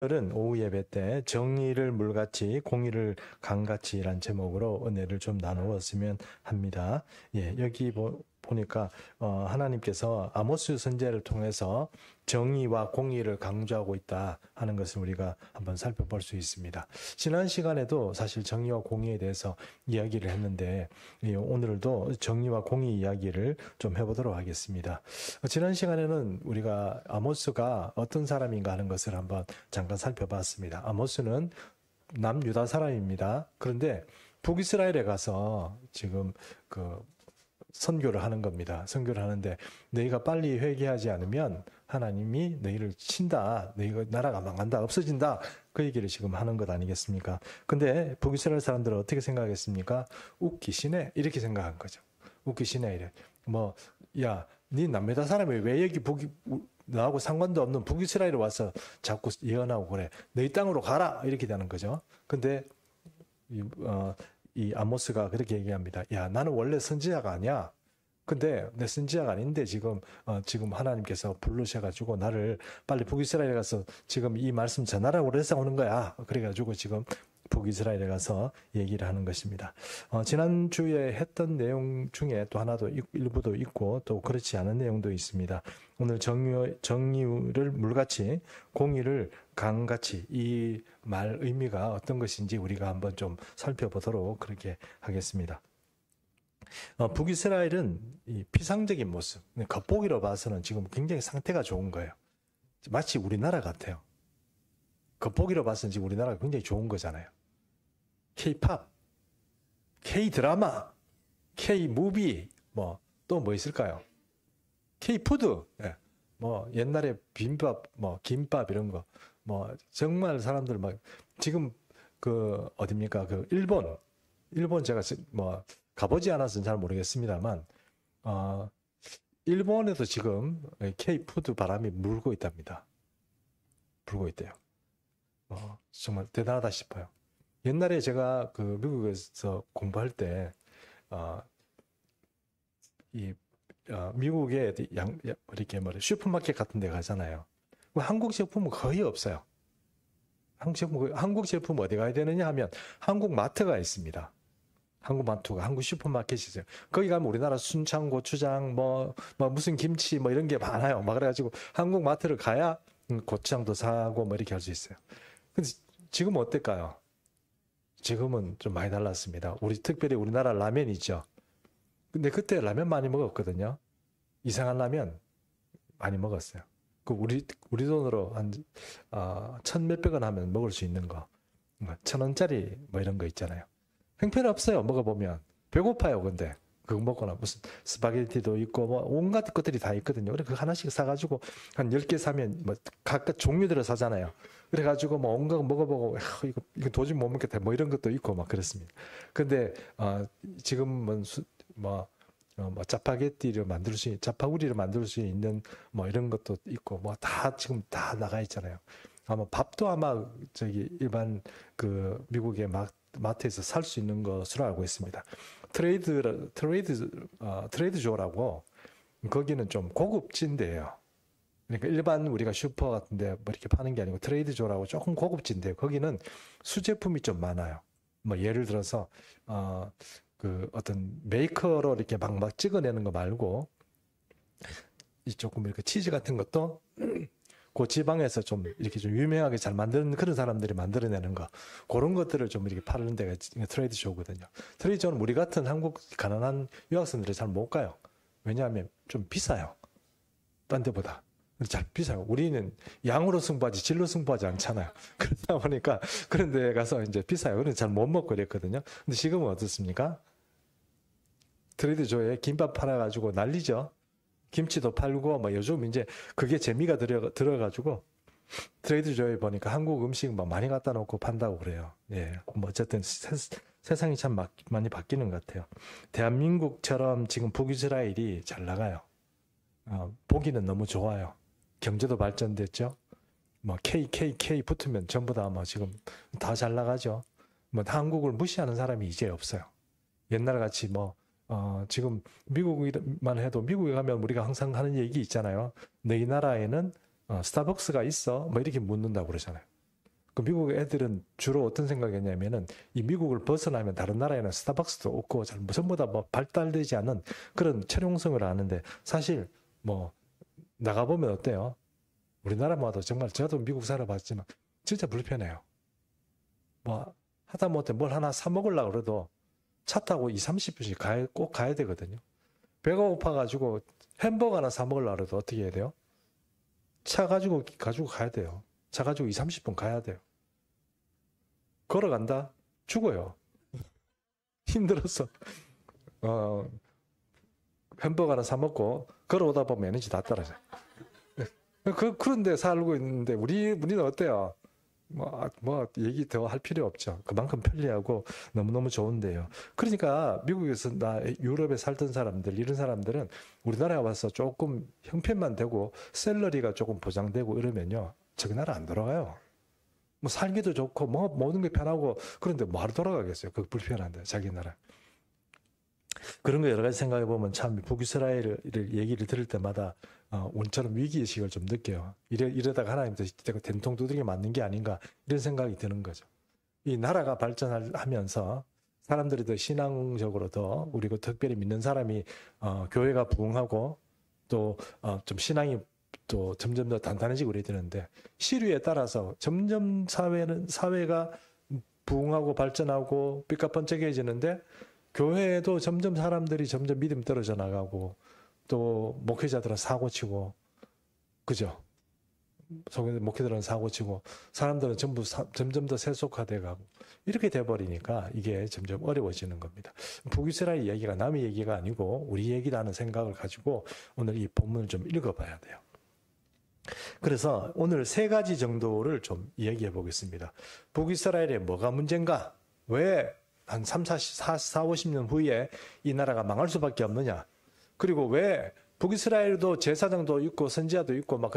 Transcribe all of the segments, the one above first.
오늘은 오후 예배 때 정의를 물같이 공의를 강같이란 제목으로 은혜를 좀 나누었으면 합니다. 예, 여기 보니까 하나님께서 아모스 선지자를 통해서 정의와 공의를 강조하고 있다 하는 것을 우리가 한번 살펴볼 수 있습니다. 지난 시간에도 사실 정의와 공의에 대해서 이야기를 했는데 오늘도 정의와 공의 이야기를 좀 해보도록 하겠습니다. 지난 시간에는 우리가 아모스가 어떤 사람인가 하는 것을 한번 잠깐 살펴봤습니다. 아모스는 남유다 사람입니다. 그런데 북이스라엘에 가서 지금 선교를 하는 겁니다. 선교를 하는데 너희가 빨리 회개하지 않으면 하나님이 너희를 친다. 너희가 나라가 망한다. 없어진다. 그 얘기를 지금 하는 것 아니겠습니까? 근데 북이스라엘 사람들은 어떻게 생각했습니까? 웃기시네. 이렇게 생각한 거죠. 웃기시네. 이래. 야, 네 남유다 사람이 왜 여기 나하고 상관도 없는 북이스라엘에 와서 자꾸 예언하고 그래. 너희 땅으로 가라. 이렇게 되는 거죠. 근데 이 아모스가 그렇게 얘기합니다. 야, 나는 원래 선지자가 아니야. 근데 내 선지자가 아닌데 지금 하나님께서 부르셔가지고 나를 빨리 북이스라엘에 가서 지금 이 말씀 전하라고 그래서 오는 거야. 그래가지고 지금 북이스라엘에 가서 얘기를 하는 것입니다. 지난주에 했던 내용 중에 또 하나도 일부도 있고 또 그렇지 않은 내용도 있습니다. 오늘 정의를 물같이 공의를 강같이 이 말 의미가 어떤 것인지 우리가 한번 좀 살펴보도록 그렇게 하겠습니다. 북이스라엘은 이 피상적인 모습, 겉보기로 봐서는 지금 굉장히 상태가 좋은 거예요. 마치 우리나라 같아요. 겉보기로 봐서는 지금 우리나라가 굉장히 좋은 거잖아요. K-팝, K-드라마, K-무비, 또 뭐 있을까요? K-푸드, 예. 옛날에 비빔밥, 김밥 이런 거, 정말 사람들 지금 어딥니까? 일본 제가 가보지 않아서 잘 모르겠습니다만, 일본에도 지금 K-푸드 바람이 물고 있답니다. 불고 있대요. 정말 대단하다 싶어요. 옛날에 제가 미국에서 공부할 때, 미국에 이렇게 슈퍼마켓 같은 데 가잖아요. 한국 제품은 거의 없어요. 한국 제품 어디 가야 되느냐 하면 한국 마트가 있습니다. 한국 슈퍼마켓이 있어요. 거기 가면 우리나라 순창, 고추장, 무슨 김치, 이런 게 많아요. 그래가지고 한국 마트를 가야 고추장도 사고 이렇게 할 수 있어요. 근데 지금은 어떨까요? 지금은 좀 많이 달랐습니다. 특별히 우리나라 라면 있죠. 근데 그때 라면 많이 먹었거든요. 이상한 라면 많이 먹었어요. 우리 돈으로 한, 1,000몇백 원 하면 먹을 수 있는 거. 1,000원짜리 이런 거 있잖아요. 형편없어요. 먹어보면. 배고파요, 근데. 그거 먹거나 무슨 스파게티도 있고 온갖 것들이 다 있거든요. 그래, 그거 하나씩 사가지고 한 10개 사면 각각 종류대로 사잖아요. 그래가지고 온갖 거 먹어보고 이거 도저히 못 먹겠다 이런 것도 있고 그렇습니다. 근데 지금은 짜파구리를 만들 수 있는 이런 것도 있고 다 지금 다 나가 있잖아요. 아마 밥도 일반 미국의 마트에서 살 수 있는 것으로 알고 있습니다. 트레이드조라고 거기는 좀 고급진데요. 그러니까 일반 우리가 슈퍼 같은데 이렇게 파는 게 아니고 트레이드조라고 조금 고급진데요. 거기는 수제품이 좀 많아요. 예를 들어서 어떤 메이커로 이렇게 막 찍어내는 거 말고 조금 이렇게 치즈 같은 것도 그 지방에서 좀 이렇게 좀 유명하게 잘 만드는 그런 사람들이 만들어내는 거 그런 것들을 좀 이렇게 파는 데가 트레이드쇼거든요. 트레이드쇼는 우리 같은 한국 가난한 유학생들이 잘 못 가요. 왜냐하면 좀 비싸요. 딴 데보다. 잘 비싸요. 우리는 양으로 승부하지 질로 승부하지 않잖아요. 그러다 보니까 그런 데 가서 이제 비싸요. 그래서 잘 못 먹고 그랬거든요. 근데 지금은 어떻습니까? 트레이드쇼에 김밥 팔아가지고 난리죠. 김치도 팔고 요즘 이제 그게 재미가 들어가지고 트레이드조에 보니까 한국 음식 많이 갖다 놓고 판다고 그래요. 예, 어쨌든 세상이 참 많이 바뀌는 것 같아요. 대한민국처럼 지금 북이스라엘이 잘 나가요. 보기는 너무 좋아요. 경제도 발전됐죠. KKK 붙으면 전부 다 지금 다 잘 나가죠. 한국을 무시하는 사람이 이제 없어요. 옛날 같이 지금 미국만 해도 미국에 가면 우리가 항상 하는 얘기 있잖아요. 너희 나라에는 스타벅스가 있어? 이렇게 묻는다고 그러잖아요. 그 미국 애들은 주로 어떤 생각이냐면은 이 미국을 벗어나면 다른 나라에는 스타벅스도 없고 전부 다 뭐 발달되지 않은 그런 철용성을 아는데 사실 뭐 나가보면 어때요? 우리나라마도 정말 저도 미국 살아봤지만 진짜 불편해요. 뭐 하다못해 뭘 하나 사 먹으려고 그래도 차 타고 30분씩 꼭 가야 되거든요. 배가 고파가지고 햄버거 하나 사 먹으려고 해도 어떻게 해야 돼요? 차 가지고 가야 돼요. 차 가지고 30분 가야 돼요. 걸어간다? 죽어요. 힘들어서. 햄버거 하나 사 먹고 걸어오다 보면 에너지 다 떨어져요. 그런데 살고 있는데 우리는 어때요? 뭐 얘기 더 할 필요 없죠. 그만큼 편리하고 너무너무 좋은데요. 그러니까 미국에서 유럽에 살던 사람들 이런 사람들은 우리나라에 와서 조금 형편만 되고 샐러리가 조금 보장되고 이러면요. 저기 나라 안 돌아가요. 뭐 살기도 좋고 뭐 모든 게 편하고 그런데 뭐하러 돌아가겠어요. 그 불편한데 자기 나라. 그런 거 여러 가지 생각해 보면 참 북이스라엘 얘기를 들을 때마다 오늘처럼 위기의식을 좀 느껴요. 이러다가 하나님도 된통 두들겨 맞는 게 아닌가 이런 생각이 드는 거죠. 이 나라가 발전하면서 사람들이 더 신앙적으로 더 우리가 특별히 믿는 사람이 교회가 부흥하고 또 좀 신앙이 또 점점 더 단단해지고 그래야 되는데 시류에 따라서 점점 사회가 부흥하고 발전하고 삐까뻔쩍해지는데 교회에도 점점 사람들이 점점 믿음 떨어져 나가고 또 목회자들은 사고치고 그죠? 목회자들은 사고치고 사람들은 점점 더 세속화돼 가고 이렇게 돼버리니까 이게 점점 어려워지는 겁니다. 북이스라엘 얘기가 남의 얘기가 아니고 우리 얘기라는 생각을 가지고 오늘 이 본문을 좀 읽어봐야 돼요. 그래서 오늘 3가지 정도를 좀 이야기해 보겠습니다. 북이스라엘에 뭐가 문제인가? 왜 한 50년 후에 이 나라가 망할 수밖에 없느냐? 그리고 왜 북이스라엘도 제사장도 있고 선지자도 있고 막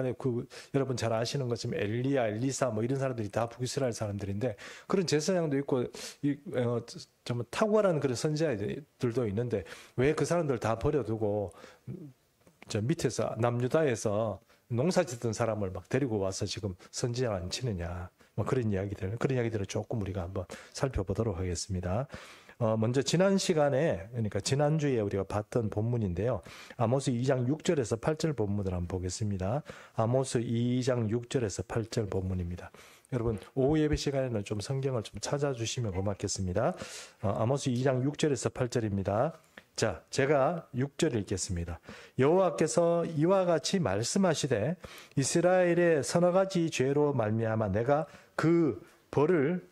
여러분 잘 아시는 것처럼 엘리야, 엘리사 뭐 이런 사람들이 다 북이스라엘 사람들인데 그런 제사장도 있고 좀 탁월한 그런 선지자들도 있는데 왜 그 사람들 다 버려두고 저 밑에서 남유다에서 농사 짓던 사람을 막 데리고 와서 지금 선지자 안 치느냐 뭐 그런 이야기들을 조금 우리가 한번 살펴보도록 하겠습니다. 먼저 지난 시간에 그러니까 지난주에 우리가 봤던 본문인데요. 아모스 2장 6절에서 8절 본문을 한번 보겠습니다. 아모스 2장 6절에서 8절 본문입니다. 여러분 오후 예배 시간에는 좀 성경을 좀 찾아주시면 고맙겠습니다. 아모스 2장 6절에서 8절입니다. 자, 제가 6절 읽겠습니다. 여호와께서 이와 같이 말씀하시되 이스라엘의 서너 가지 죄로 말미암아 내가 그 벌을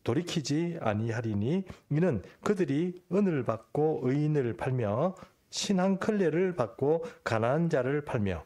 돌이키지 아니하리니 이는 그들이 은을 받고 의인을 팔며 신한클레를 받고 가난한 자를 팔며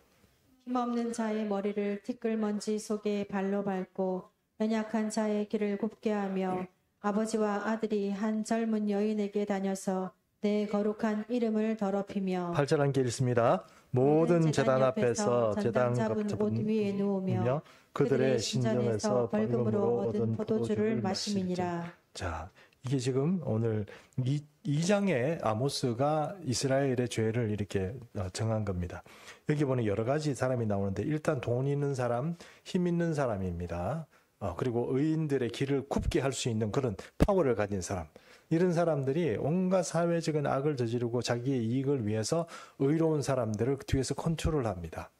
힘없는 자의 머리를 티끌먼지 속에 발로 밟고 연약한 자의 길을 굽게 하며 아버지와 아들이 한 젊은 여인에게 다녀서 내 거룩한 이름을 더럽히며 8절 함께 읽습니다. 모든 제단 앞에서 제단 잡은 옷 위에 누우며 그들의 신전에서 벌금으로 얻은 포도주를 마심이니라. 자, 이게 지금 오늘 2장에 아모스가 이스라엘의 죄를 이렇게 정한 겁니다. 여기 보면 여러 가지 사람이 나오는데 일단 돈 있는 사람, 힘 있는 사람입니다. 그리고 의인들의 길을 굽게 할 수 있는 그런 파워를 가진 사람. 이런 사람들이 온갖 사회적인 악을 저지르고 자기의 이익을 위해서 의로운 사람들을 뒤에서 컨트롤합니다.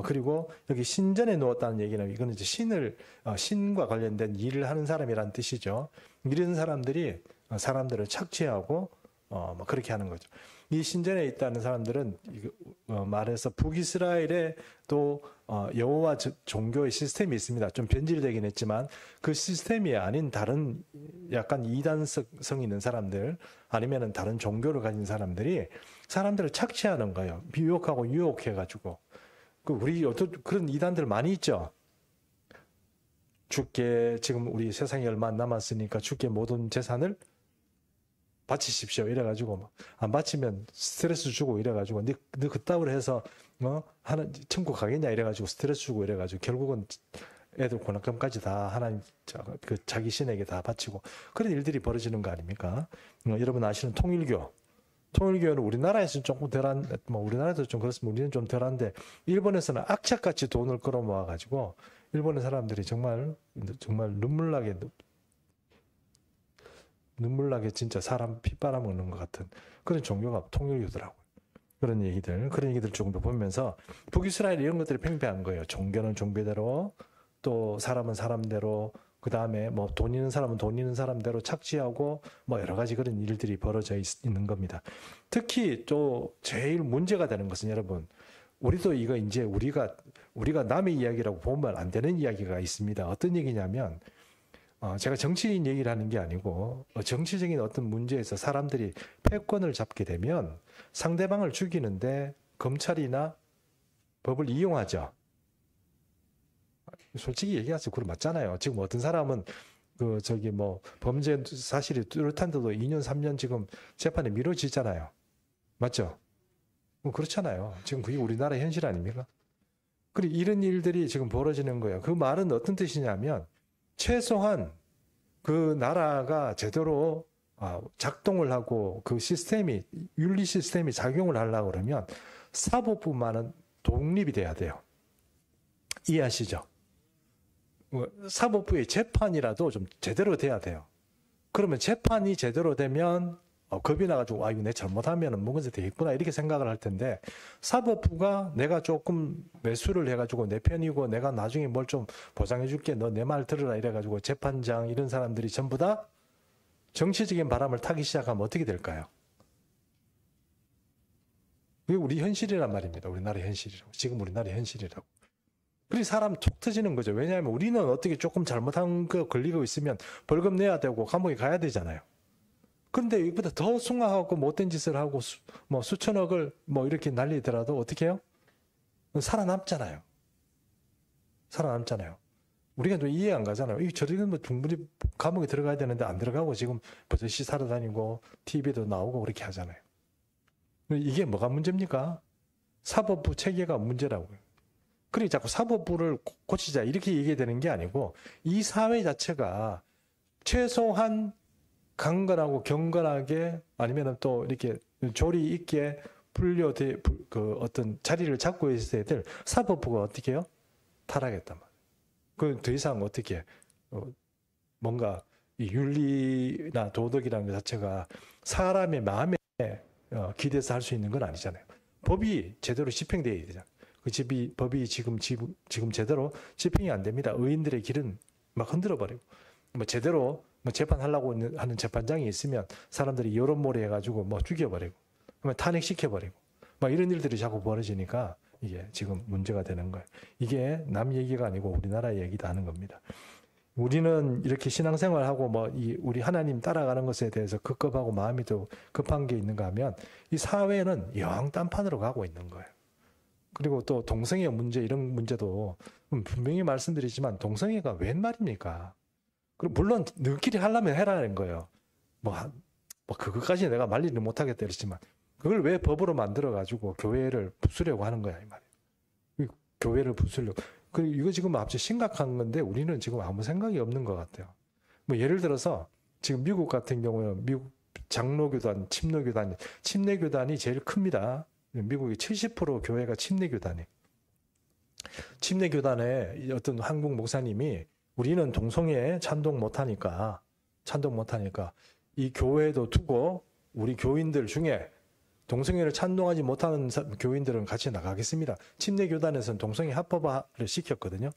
그리고 여기 신전에 누웠다는 얘기는 이거는 이제 신과 관련된 일을 하는 사람이라는 뜻이죠. 이런 사람들이 사람들을 착취하고 뭐 그렇게 하는 거죠. 이 신전에 있다는 사람들은 말해서 북이스라엘에 또 여호와 종교의 시스템이 있습니다. 좀 변질되긴 했지만 그 시스템이 아닌 다른 약간 이단성 있는 사람들 아니면은 다른 종교를 가진 사람들이 사람들을 착취하는 거예요. 미혹하고 유혹해가지고 우리 어떤 그런 이단들 많이 있죠. 주께 지금 우리 세상에 얼마 안 남았으니까 주께 모든 재산을 바치십시오. 이래가지고 안 바치면 스트레스 주고 이래가지고 너 그따위로 해서 천국 가겠냐 이래가지고 스트레스 주고 이래가지고 결국은 애들 고난감까지 다 하나님 그 자기 신에게 다 바치고 그런 일들이 벌어지는 거 아닙니까? 여러분 아시는 통일교회는 우리나라에서는 조금 덜한, 우리나라도 좀 그렇습니다. 우리는 좀 덜한데 일본에서는 악착같이 돈을 끌어모아가지고 일본의 사람들이 정말 눈물나게 진짜 사람 피 빨아먹는 것 같은 그런 종교가 통일교더라고요. 그런 얘기들 조금 더 보면서 북이스라엘 이런 것들이 팽배한 거예요. 종교는 종교대로, 또 사람은 사람대로, 그 다음에 뭐 돈 있는 사람은 돈 있는 사람대로 착취하고 뭐 여러 가지 그런 일들이 벌어져 있는 겁니다. 특히 또 제일 문제가 되는 것은 여러분, 우리도 이거 이제 우리가 남의 이야기라고 보면 안 되는 이야기가 있습니다. 어떤 얘기냐면, 제가 정치인 얘기를 하는 게 아니고, 정치적인 어떤 문제에서 사람들이 패권을 잡게 되면 상대방을 죽이는데 검찰이나 법을 이용하죠. 솔직히 얘기하세요. 그거 맞잖아요. 지금 어떤 사람은 범죄 사실이 뚜렷한데도 2년, 3년 지금 재판에 미뤄지잖아요. 맞죠? 그렇잖아요. 지금 그게 우리나라 현실 아닙니까? 그리고 이런 일들이 지금 벌어지는 거예요. 그 말은 어떤 뜻이냐면, 최소한 그 나라가 제대로 작동을 하고 그 윤리 시스템이 작용을 하려고 그러면 사법부만은 독립이 돼야 돼요. 이해하시죠? 사법부의 재판이라도 좀 제대로 돼야 돼요. 그러면 재판이 제대로 되면 겁이 나가지고 이거 내 잘못하면 뭐가 되겠구나 이렇게 생각을 할 텐데, 사법부가 내가 조금 매수를 해가지고 내 편이고 내가 나중에 뭘 좀 보장해 줄게, 너 내 말 들으라 이래가지고 재판장 이런 사람들이 전부 다 정치적인 바람을 타기 시작하면 어떻게 될까요? 그게 우리 현실이란 말입니다. 우리나라 현실이라고. 지금 우리나라 현실이라고. 그리고 사람 톡 터지는 거죠. 왜냐하면 우리는 어떻게 조금 잘못한 거 걸리고 있으면 벌금 내야 되고 감옥에 가야 되잖아요. 그런데 이보다 더 숭하하고 못된 짓을 하고 수천억을 이렇게 날리더라도 어떻게 해요? 살아남잖아요. 우리가 좀 이해 안 가잖아요. 저리는 충분히 감옥에 들어가야 되는데 안 들어가고 지금 버젓이 살아다니고 TV도 나오고 그렇게 하잖아요. 이게 뭐가 문제입니까? 사법부 체계가 문제라고요. 그리고 자꾸 사법부를 고치자 이렇게 얘기되는 게 아니고, 이 사회 자체가 최소한 강건하고 경건하게, 아니면 또 이렇게 조리 있게 어떤 자리를 잡고 있어야 될 사법부가 어떻게 해요? 타락했단 말이에요. 그 더 이상 어떻게 뭔가 이 윤리나 도덕이라는 것 자체가 사람의 마음에 기대서 할 수 있는 건 아니잖아요. 법이 제대로 집행돼야 되잖아요. 법이 지금 제대로 집행이 안 됩니다. 의인들의 길은 막 흔들어 버리고, 제대로 재판하려고 하는 재판장이 있으면 사람들이 여론몰이 해가지고 죽여버리고, 탄핵시켜버리고, 이런 일들이 자꾸 벌어지니까 이게 지금 문제가 되는 거예요. 이게 남 얘기가 아니고 우리나라 얘기다 하는 겁니다. 우리는 이렇게 신앙생활하고 우리 하나님 따라가는 것에 대해서 급급하고 마음이 또 급한 게 있는가 하면, 이 사회는 영 딴판으로 가고 있는 거예요. 그리고 또 동성애 문제, 이런 문제도 분명히 말씀드리지만 동성애가 웬 말입니까? 물론 너희끼리 하려면 해라는 거예요. 그것까지 내가 말리는 못하겠다 이랬지만, 그걸 왜 법으로 만들어가지고 교회를 부수려고 하는 거야 이 말이에요. 교회를 부수려고. 그리고 이거 지금 아주 심각한 건데 우리는 지금 아무 생각이 없는 것 같아요. 예를 들어서 지금 미국 같은 경우는 미국 장로교단, 침례교단이 제일 큽니다. 미국의 70% 교회가 침례교단이에요. 침례교단에 어떤 한국 목사님이, 우리는 동성애 찬동 못하니까 이 교회도 두고 우리 교인들 중에 동성애를 찬동하지 못하는 교인들은 같이 나가겠습니다. 침례교단에서는 동성애 합법화를 시켰거든요.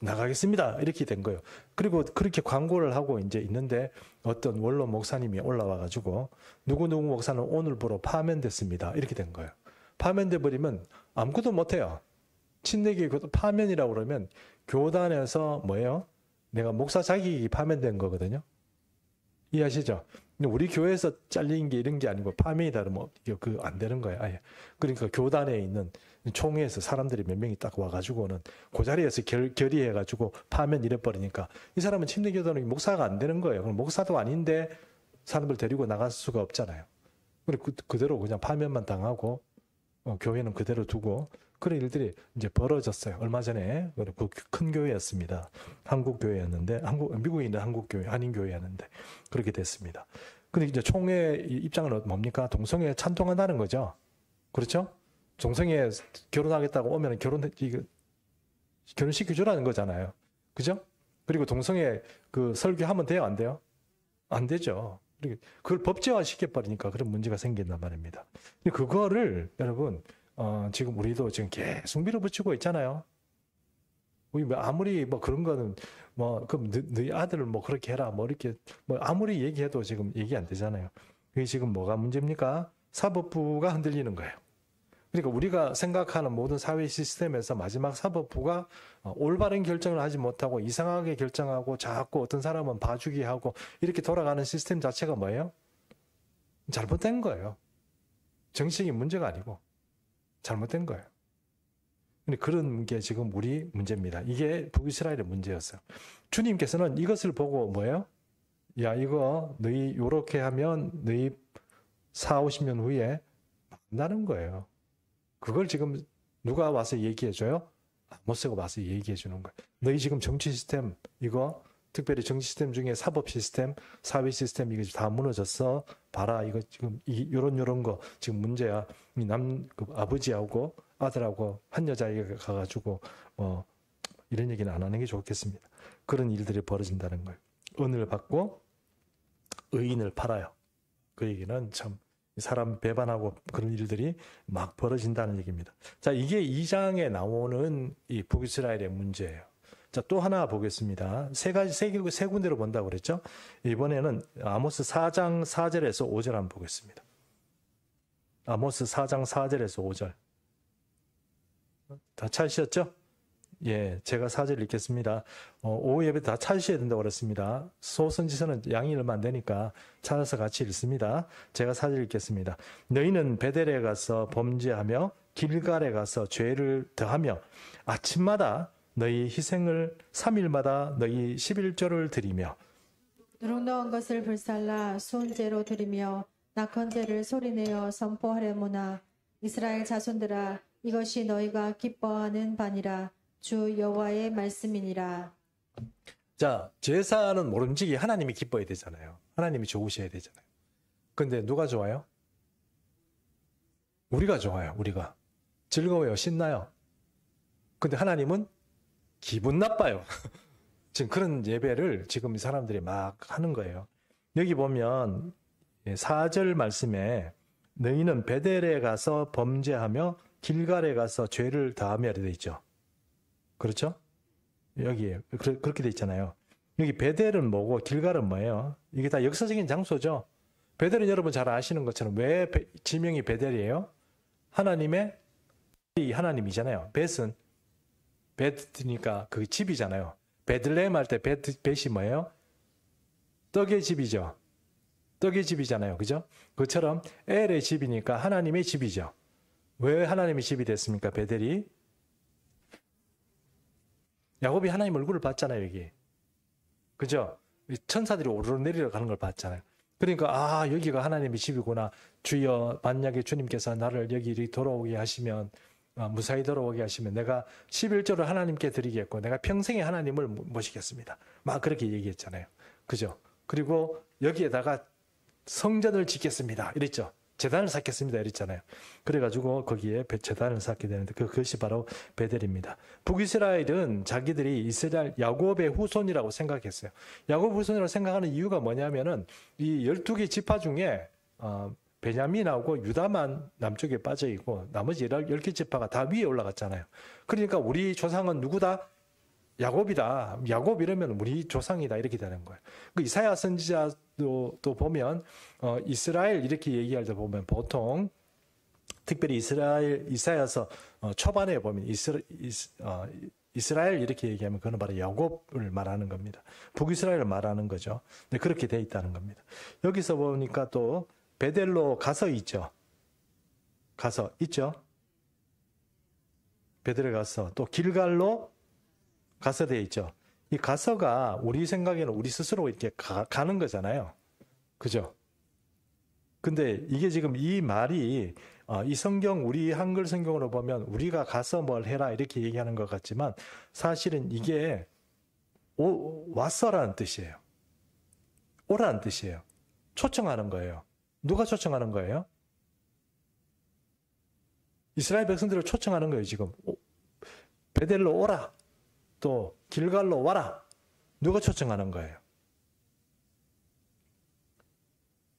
나가겠습니다. 이렇게 된 거예요. 그리고 그렇게 광고를 하고 이제 있는데, 어떤 원로 목사님이 올라와가지고 누구누구 목사는 오늘부로 파면됐습니다. 이렇게 된 거예요. 파면돼 버리면 아무것도 못해요. 침례교회 파면이라고 그러면 교단에서 내가 목사 자격이 파면된 거거든요. 이해하시죠? 우리 교회에서 잘린 게 이런 게 아니고 파면이다 그러면 안 되는 거예요. 아예. 그러니까 교단에 있는 총회에서 사람들이 몇 명이 딱 와가지고는 그 자리에서 결의해가지고 파면 이래버리니까 이 사람은 침례교단은 목사가 안 되는 거예요. 그럼 목사도 아닌데 사람들 데리고 나갈 수가 없잖아요. 그리고 그대로 그냥 파면만 당하고 교회는 그대로 두고, 그런 일들이 이제 벌어졌어요. 얼마 전에 그 큰 교회였습니다. 한국 교회였는데, 미국에 있는 한국 교회, 한인 교회였는데 그렇게 됐습니다. 근데 이제 총회 입장은 뭡니까? 동성애 찬동한다는 거죠. 그렇죠? 동성애 결혼하겠다고 오면 결혼시켜주라는 거잖아요. 그죠? 그리고 동성애 그 설교하면 돼요? 안 돼요? 안 되죠. 그걸 법제화 시켜버리니까 그런 문제가 생긴단 말입니다. 근데 그거를 여러분 지금 우리도 지금 계속 밀어붙이고 있잖아요. 우리 뭐 아무리 뭐 그런 거는 뭐 그럼 너희 아들을 뭐 그렇게 해라 뭐 이렇게 뭐 아무리 얘기해도 지금 얘기 안 되잖아요. 그게 지금 뭐가 문제입니까? 사법부가 흔들리는 거예요. 그러니까 우리가 생각하는 모든 사회 시스템에서 마지막 사법부가 올바른 결정을 하지 못하고 이상하게 결정하고 자꾸 어떤 사람은 봐주기 하고 이렇게 돌아가는 시스템 자체가 뭐예요? 잘못된 거예요. 정치적인 문제가 아니고 잘못된 거예요. 근데 그런 게 지금 우리 문제입니다. 이게 북이스라엘의 문제였어요. 주님께서는 이것을 보고 뭐예요? 야, 이거 너희 요렇게 하면 너희 4, 50년 후에 만나는 거예요. 그걸 지금 누가 와서 얘기해줘요? 아모스가 와서 얘기해주는 거예요. 너희 지금 정치 시스템 이거 특별히 정치 시스템 중에 사법 시스템, 사회 시스템 이거 다 무너졌어. 봐라 이거 지금 요런 거 지금 문제야. 그 아버지하고 아들하고 한 여자에게 가가지고 이런 얘기는 안 하는 게 좋겠습니다. 그런 일들이 벌어진다는 거예요. 은을 받고 의인을 팔아요. 그 얘기는 참 사람 배반하고 그런 일들이 막 벌어진다는 얘기입니다. 자, 이게 2장에 나오는 이 북이스라엘의 문제예요. 자, 또 하나 보겠습니다. 세 군데로 본다고 그랬죠? 이번에는 아모스 4장 4절에서 5절 한번 보겠습니다. 아모스 4장 4절에서 5절. 다 찾으셨죠? 예, 제가 4절 읽겠습니다. 오후 예배 다 찾으셔야 된다고 그랬습니다. 소선지서는 양이 얼마 안 되니까 찾아서 같이 읽습니다. 제가 4절 읽겠습니다. 너희는 베델에 가서 범죄하며 길갈에 가서 죄를 더하며 아침마다 너희 희생을 3일마다 너희 11조를 드리며 누룩 넣은 것을 불살라 순제로 드리며 낙헌제를 소리내어 선포하려무나 이스라엘 자손들아 이것이 너희가 기뻐하는 바니라 주 여호와의 말씀이니라. 자, 제사는 모름지기 하나님이 기뻐야 되잖아요. 하나님이 좋으셔야 되잖아요. 근데 누가 좋아요? 우리가 좋아요. 우리가 즐거워요. 신나요. 근데 하나님은 기분 나빠요. 지금 그런 예배를 지금 이 사람들이 막 하는 거예요. 여기 보면 4절 말씀에 너희는 베델에 가서 범죄하며 길갈에 가서 죄를 다하며 되어 있죠. 그렇죠? 여기에 그렇게 돼 있잖아요. 여기 베델은 뭐고 길갈은 뭐예요? 이게 다 역사적인 장소죠. 베델은 여러분 잘 아시는 것처럼 왜 지명이 베델이에요? 하나님의 하나님이잖아요. 벳은 벳이니까 그 집이잖아요. 베들레헴 할 때 벳이 뭐예요? 떡의 집이죠. 떡의 집이잖아요. 그죠? 그처럼 엘의 집이니까 하나님의 집이죠. 왜 하나님의 집이 됐습니까? 베델이 야곱이 하나님 얼굴을 봤잖아요, 여기. 그죠? 천사들이 오르내리러 가는 걸 봤잖아요. 그러니까 여기가 하나님의 집이구나. 주여 만약에 주님께서 나를 여기 돌아오게 하시면 무사히 돌아오게 하시면 내가 11조를 하나님께 드리겠고 내가 평생에 하나님을 모시겠습니다. 막 그렇게 얘기했잖아요. 그죠? 그리고 여기에다가 성전을 짓겠습니다. 이랬죠. 제단을 쌓겠습니다. 이랬잖아요. 그래가지고 거기에 제단을 쌓게 되는데 그것이 바로 베델입니다. 북이스라엘은 자기들이 이스라엘 야곱의 후손이라고 생각했어요. 야곱 후손이라고 생각하는 이유가 뭐냐면은 이 12개 지파 중에 베냐민하고 유다만 남쪽에 빠져 있고 나머지 10개 지파가 다 위에 올라갔잖아요. 그러니까 우리 조상은 누구다? 야곱이다. 야곱 이러면 우리 조상이다. 이렇게 되는 거예요. 그 이사야 선지자도 또 보면 이스라엘 이렇게 얘기할 때 보면 보통 특별히 이사야서 초반에 보면 이스라엘 이렇게 얘기하면 그건 바로 야곱을 말하는 겁니다. 북이스라엘을 말하는 거죠. 근데 그렇게 돼 있다는 겁니다. 여기서 보니까 또 베델로 가서 있죠. 가서 있죠. 베델에 가서 또 길갈로 가서 돼 있죠. 이 가서가 우리 생각에는 우리 스스로 이렇게 가는 거잖아요. 그죠? 근데 이게 지금 이 말이 이 성경 우리 한글 성경으로 보면 우리가 가서 뭘 해라 이렇게 얘기하는 것 같지만 사실은 이게 왔어라는 뜻이에요. 오라는 뜻이에요. 초청하는 거예요. 누가 초청하는 거예요? 이스라엘 백성들을 초청하는 거예요. 지금 베델로 오라. 또 길갈로 와라. 누가 초청하는 거예요?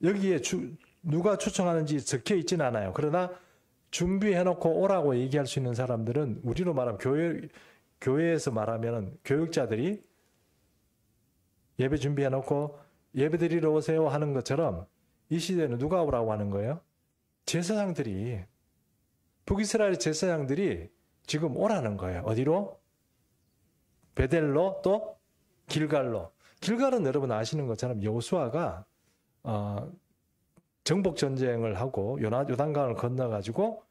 여기에 누가 초청하는지 적혀 있지는 않아요. 그러나 준비해놓고 오라고 얘기할 수 있는 사람들은 우리로 말하면 교회에서 말하면 교육자들이 예배 준비해놓고 예배 드리러 오세요 하는 것처럼 이 시대는 누가 오라고 하는 거예요? 제사장들이, 북이스라엘 제사장들이 지금 오라는 거예요. 어디로? 베델로 또 길갈로. 길갈은 여러분 아시는 것처럼 여호수아가 정복 전쟁을 하고 요단강을 건너가지고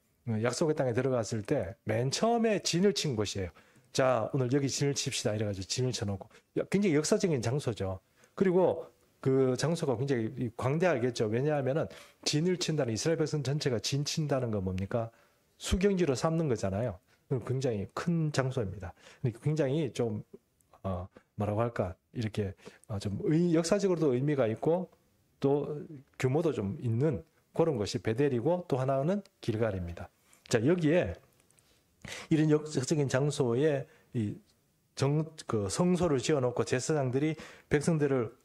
약속의 땅에 들어갔을 때 맨 처음에 진을 친 곳이에요. 자, 오늘 여기 진을 칩시다. 이래가지고 진을 쳐놓고 굉장히 역사적인 장소죠. 그리고 그 장소가 굉장히 광대하겠죠. 왜냐하면은 진을 친다는, 이스라엘 백성 전체가 진 친다는 건 뭡니까? 수경지로 삼는 거잖아요. 굉장히 큰 장소입니다. 굉장히 좀 뭐라고 할까, 이렇게 좀 역사적으로도 의미가 있고 또 규모도 좀 있는 그런 것이 베델이고, 또 하나는 길갈입니다. 자, 여기에 이런 역사적인 장소에 그 성소를 지어놓고 제사장들이 백성들을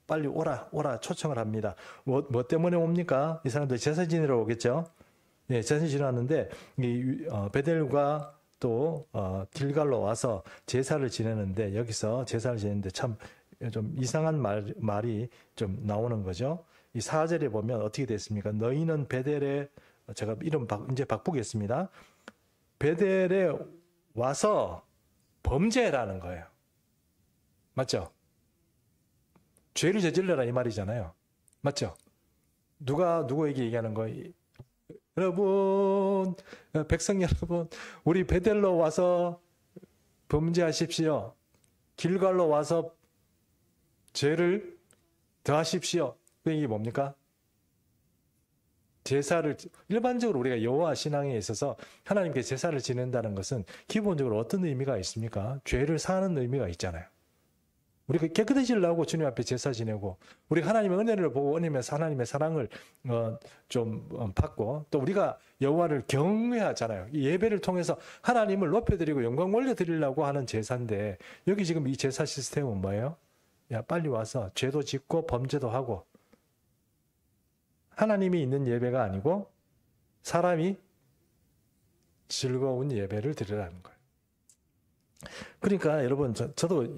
빨리 오라 초청을 합니다. 뭐 때문에 옵니까? 이 사람들 제사 지내러 오겠죠. 예, 제사 지내는데 베델과 또 길갈로 와서 제사를 지내는데, 여기서 제사를 지내는데 참 좀 이상한 말이 좀 나오는 거죠. 이 4절에 보면 어떻게 됐습니까? 너희는 베델에, 제가 이름 이제 바꾸겠습니다. 베델에 와서 범죄라는 거예요. 맞죠? 죄를 저질러라 이 말이잖아요. 맞죠? 누구에게 얘기하는 거예요? 여러분, 백성 여러분, 우리 베델로 와서 범죄하십시오. 길갈로 와서 죄를 더하십시오. 이게 뭡니까? 제사를, 일반적으로 우리가 여호와 신앙에 있어서 하나님께 제사를 지낸다는 것은 기본적으로 어떤 의미가 있습니까? 죄를 사하는 의미가 있잖아요. 우리가 깨끗해지려고 주님 앞에 제사 지내고, 우리가 하나님의 은혜를 보고 하나님의 사랑을 좀 받고, 또 우리가 여호와를 경외하잖아요. 이 예배를 통해서 하나님을 높여드리고 영광 올려드리려고 하는 제사인데, 여기 지금 이 제사 시스템은 뭐예요? 야, 빨리 와서 죄도 짓고 범죄도 하고, 하나님이 있는 예배가 아니고 사람이 즐거운 예배를 드리라는 거예요. 그러니까 여러분, 저도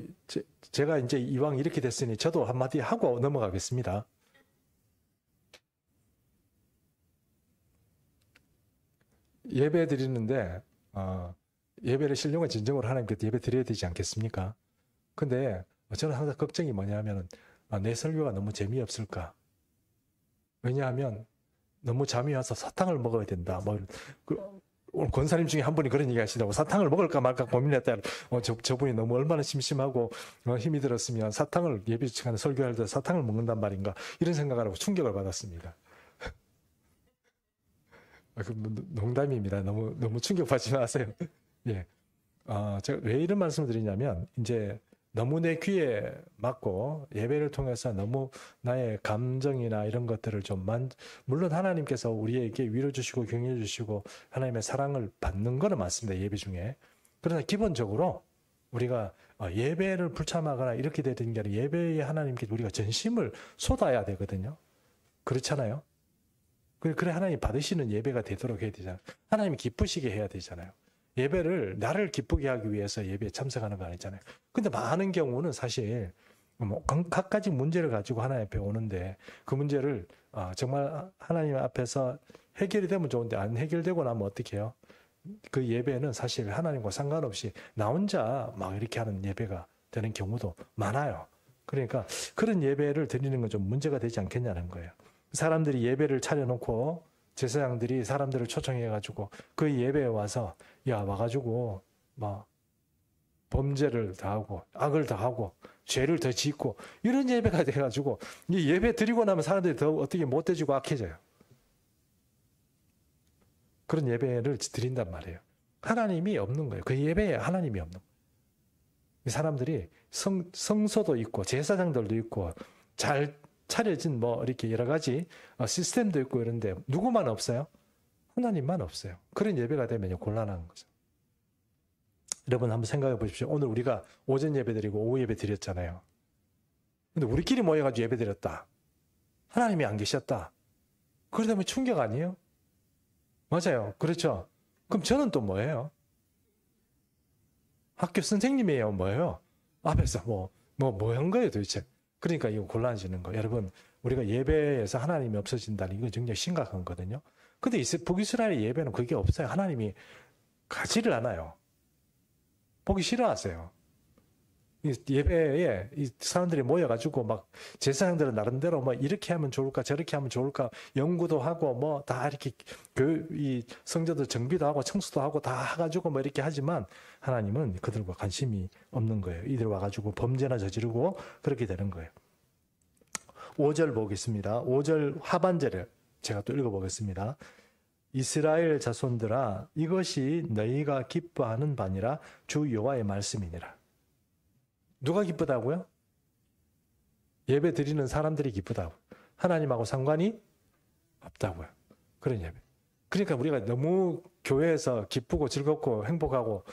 제가 이제 이왕 이렇게 됐으니 저도 한마디 하고 넘어가겠습니다. 예배 드리는데 예배를 신령한 진정으로 하나님께 예배 드려야 되지 않겠습니까? 근데 저는 항상 걱정이 뭐냐면 내 설교가 너무 재미없을까? 왜냐하면 너무 잠이 와서 사탕을 먹어야 된다. 오늘 권사님 중에 한 분이 그런 얘기 하시더라고. 사탕을 먹을까 말까 고민했다. 저분이 너무 얼마나 심심하고 힘이 들었으면 사탕을, 예배 시간에 설교할 때 사탕을 먹는단 말인가, 이런 생각을 하고 충격을 받았습니다. 농담입니다. 너무 충격받지 마세요. 예. 제가 왜 이런 말씀을 드리냐면, 이제 너무 내 귀에 맞고 예배를 통해서 너무 나의 감정이나 이런 것들을 좀 물론 하나님께서 우리에게 위로 주시고 격려 주시고 하나님의 사랑을 받는 거는 맞습니다. 예배 중에. 그러나 기본적으로 우리가 예배를 불참하거나 이렇게 되는 게 아니라 예배에 하나님께 우리가 전심을 쏟아야 되거든요. 그렇잖아요. 그래 하나님 받으시는 예배가 되도록 해야 되잖아요. 하나님이 기쁘시게 해야 되잖아요. 예배를 나를 기쁘게 하기 위해서 예배에 참석하는 거 아니잖아요. 근데 많은 경우는 사실 각가지 문제를 가지고 하나님 앞에 오는데, 그 문제를 정말 하나님 앞에서 해결이 되면 좋은데 안 해결되고 나면 어떻게 해요? 그 예배는 사실 하나님과 상관없이 나 혼자 막 이렇게 하는 예배가 되는 경우도 많아요. 그러니까 그런 예배를 드리는 건 좀 문제가 되지 않겠냐는 거예요. 사람들이 예배를 차려놓고 제사장들이 사람들을 초청해가지고 그 예배에 와서 와가지고 막 범죄를 다하고 악을 다하고 죄를 더 짓고 이런 예배가 돼가지고 이 예배 드리고 나면 사람들이 더 어떻게 못돼지고 악해져요. 그런 예배를 드린단 말이에요. 하나님이 없는 거예요. 그 예배에 하나님이 없는 거예요. 사람들이 성소도 있고 제사장들도 있고 잘 차려진 이렇게 여러 가지 시스템도 있고 이런데 누구만 없어요? 하나님만 없어요. 그런 예배가 되면 곤란한 거죠. 여러분 한번 생각해 보십시오. 오늘 우리가 오전 예배 드리고 오후 예배 드렸잖아요. 근데 우리끼리 모여가지고 예배 드렸다. 하나님이 안 계셨다. 그러다면 충격 아니에요? 맞아요. 그렇죠. 그럼 저는 또 뭐예요? 학교 선생님이에요? 뭐예요? 앞에서 뭐 한 거예요 도대체? 그러니까 이거 곤란해지는 거예요. 여러분, 우리가 예배에서 하나님이 없어진다는 이건 굉장히 심각한 거거든요. 근데 북이스라엘 예배는 그게 없어요. 하나님이 가지를 않아요. 보기 싫어하세요. 이 예배에 이 사람들이 모여가지고 막 제사장들은 나름대로 뭐 이렇게 하면 좋을까 저렇게 하면 좋을까 연구도 하고 뭐 다 이렇게 이 성전도 정비도 하고 청소도 하고 다 해가지고 뭐 이렇게 하지만 하나님은 그들과 관심이 없는 거예요. 이들 와가지고 범죄나 저지르고 그렇게 되는 거예요. 5절 보겠습니다. 5절 하반절을 제가 또 읽어보겠습니다. 이스라엘 자손들아 이것이 너희가 기뻐하는 바니라 주 여호와의 말씀이니라. 누가 기쁘다고요? 예배 드리는 사람들이 기쁘다고. 하나님하고 상관이 없다고요. 그런 예배. 그러니까 우리가 너무 교회에서 기쁘고 즐겁고 행복하고